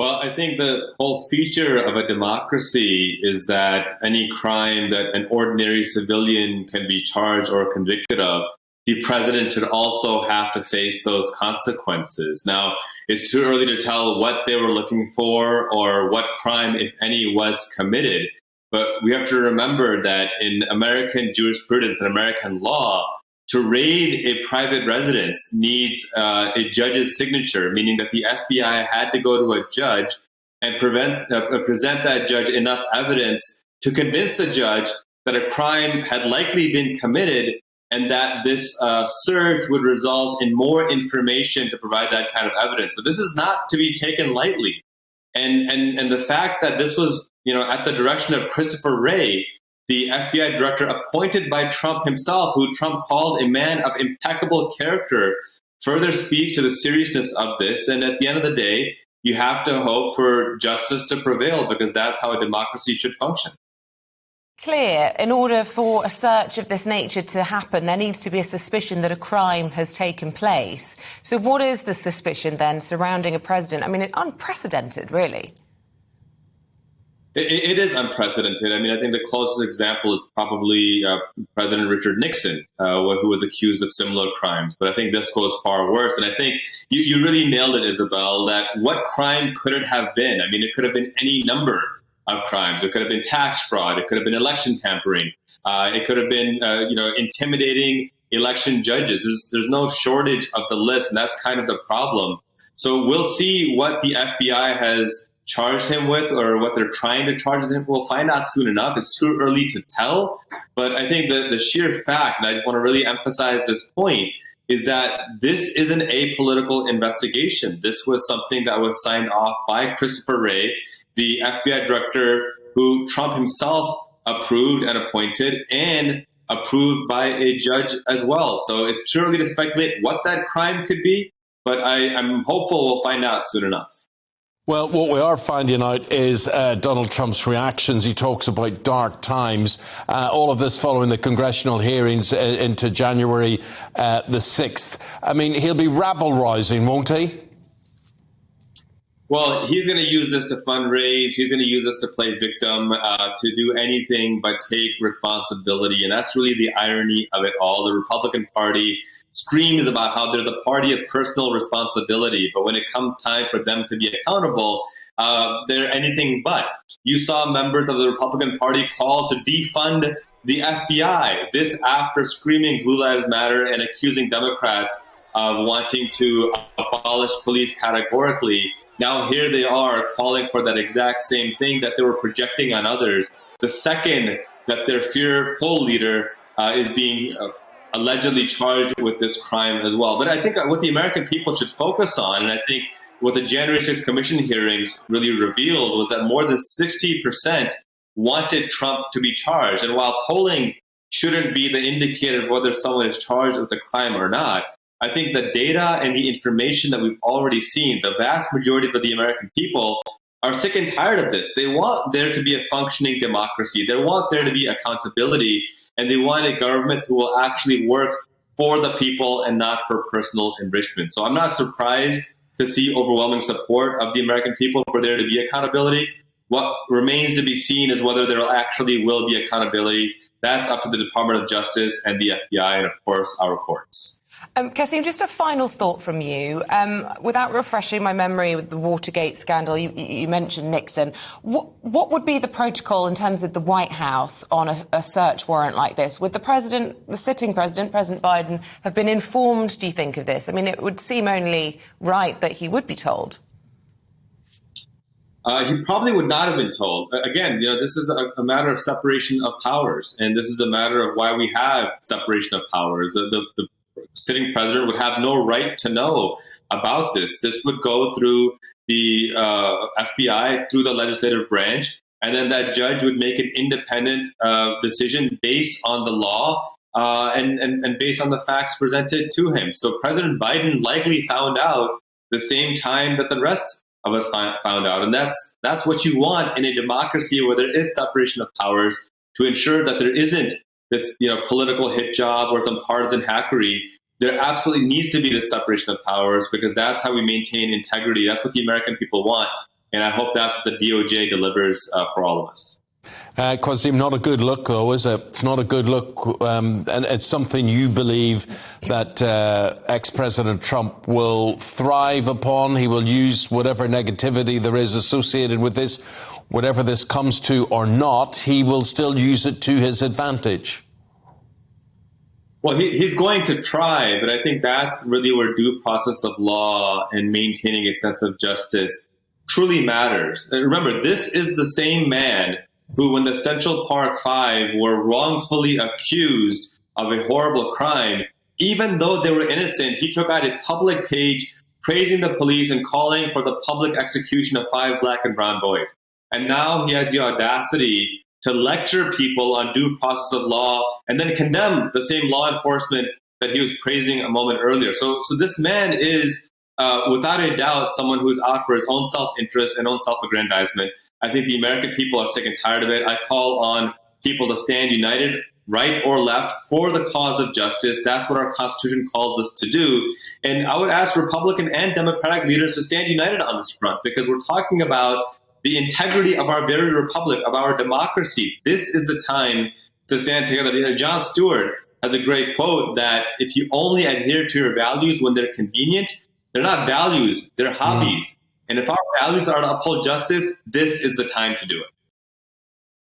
Well, I think the whole feature of a democracy is that any crime that an ordinary civilian can be charged or convicted of, the president should also have to face those consequences. Now, it's too early to tell what they were looking for or what crime, if any, was committed. But we have to remember that in American jurisprudence and American law, to raid a private residence needs a judge's signature, meaning that the FBI had to go to a judge and present that judge enough evidence to convince the judge that a crime had likely been committed and that this search would result in more information to provide that kind of evidence. So this is not to be taken lightly. And the fact that this was, at the direction of Christopher Wray, the FBI director appointed by Trump himself, who Trump called a man of impeccable character, further speaks to the seriousness of this. And at the end of the day, you have to hope for justice to prevail because that's how a democracy should function. Clear, in order for a search of this nature to happen, there needs to be a suspicion that a crime has taken place. So what is the suspicion then surrounding a president? I mean, it's unprecedented, really. It is unprecedented. I mean, I think the closest example is probably President Richard Nixon, who was accused of similar crimes. But I think this goes far worse. And I think you really nailed it, Isabel, that what crime could it have been? I mean, it could have been any number of crimes. It could have been tax fraud. It could have been election tampering. It could have been, intimidating election judges. There's no shortage of the list, and that's kind of the problem. So we'll see what the FBI has charged him with or what they're trying to charge him. We'll find out soon enough. It's too early to tell. But I think the sheer fact, and I just want to really emphasize this point, is that this isn't a political investigation. This was something that was signed off by Christopher Wray, the FBI director who Trump himself approved and appointed and approved by a judge as well. So it's too early to speculate what that crime could be, but I'm hopeful we'll find out soon enough. Well, what we are finding out is Donald Trump's reactions. He talks about dark times. All of this following the congressional hearings into January the 6th. I mean, he'll be rabble-rousing, won't he? Well, he's going to use this to fundraise. He's going to use this to play victim, to do anything but take responsibility. And that's really the irony of it all. The Republican Party screams about how they're the party of personal responsibility. But when it comes time for them to be accountable, they're anything but. You saw members of the Republican Party call to defund the FBI. This after screaming Blue Lives Matter and accusing Democrats of wanting to abolish police categorically. Now here they are calling for that exact same thing that they were projecting on others. The second that their fearful leader is being allegedly charged with this crime as well. But I think what the American people should focus on, and I think what the January 6th Commission hearings really revealed, was that more than 60% wanted Trump to be charged. And while polling shouldn't be the indicator of whether someone is charged with a crime or not, I think the data and the information that we've already seen, the vast majority of the American people are sick and tired of this. They want there to be a functioning democracy. They want there to be accountability, and they want a government who will actually work for the people and not for personal enrichment. So I'm not surprised to see overwhelming support of the American people for there to be accountability. What remains to be seen is whether there actually will be accountability. That's up to the Department of Justice and the FBI and, of course, our courts. Qashim, just a final thought from you. Without refreshing my memory with the Watergate scandal, you mentioned Nixon. What would be the protocol in terms of the White House on a search warrant like this? Would the sitting president, President Biden, have been informed, do you think, of this? I mean, it would seem only right that he would be told. He probably would not have been told. Again, this is a matter of separation of powers, and this is a matter of why we have separation of powers. The sitting president would have no right to know about this. This would go through the FBI, through the legislative branch, and then that judge would make an independent decision based on the law and based on the facts presented to him. So President Biden likely found out the same time that the rest of us found out. And that's what you want in a democracy where there is separation of powers, to ensure that there isn't this political hit job or some partisan hackery. There absolutely needs to be this separation of powers, because that's how we maintain integrity. That's what the American people want. And I hope that's what the DOJ delivers for all of us. Qashim, not a good look, though, is it? It's not a good look, and it's something you believe that ex-President Trump will thrive upon. He will use whatever negativity there is associated with this, whatever this comes to or not, he will still use it to his advantage. Well, he's going to try, but I think that's really where due process of law and maintaining a sense of justice truly matters. And remember, this is the same man who, when the Central Park Five were wrongfully accused of a horrible crime, even though they were innocent, he took out a public page praising the police and calling for the public execution of 5 black and brown boys. And now he has the audacity to lecture people on due process of law and then condemn the same law enforcement that he was praising a moment earlier. So this man is, without a doubt, someone who's out for his own self-interest and own self-aggrandizement. I think the American people are sick and tired of it. I call on people to stand united, right or left, for the cause of justice. That's what our Constitution calls us to do. And I would ask Republican and Democratic leaders to stand united on this front, because we're talking about the integrity of our very republic, of our democracy. This is the time to stand together. You know, Jon Stewart has a great quote that if you only adhere to your values when they're convenient, they're not values, they're hobbies. And if our values are to uphold justice, this is the time to do it.